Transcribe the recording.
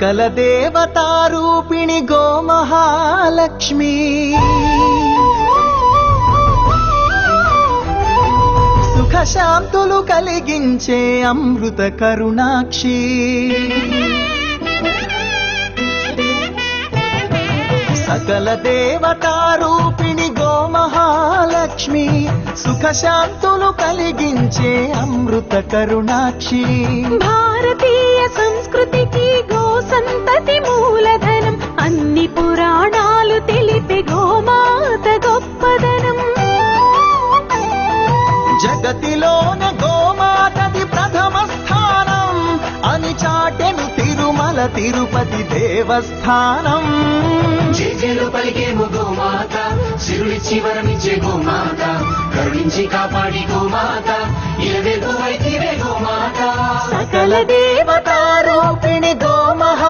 సకల దేవతారూపిణి గోమహాలక్ష్మి సుఖ శాంతులు కలిగించే అమృత కరుణాక్షి సకల దేవతారూపిణి గోమహాలక్ష్మి సుఖ శాంతులు కలిగించే అమృత కరుణాక్షి భారతీయ సంస్కృతికి గో సంతతి మూలధనం అన్ని పురాణాలు తెలిపే గోమాత గొప్పదనం జగతిలోనే గోమాతది ప్రథమ స్థానం అని చాటెను తిరుమల తిరుపతి దేవస్థానం జేజేలు పలికేము గోమాత సిరులిచ్చి వరమిచ్చే గోమాత కరుణించి కాపాడి గోమాత ఇలవెల్పు వైతివే గోమాత సకల దేవతారూపిణి గోమహ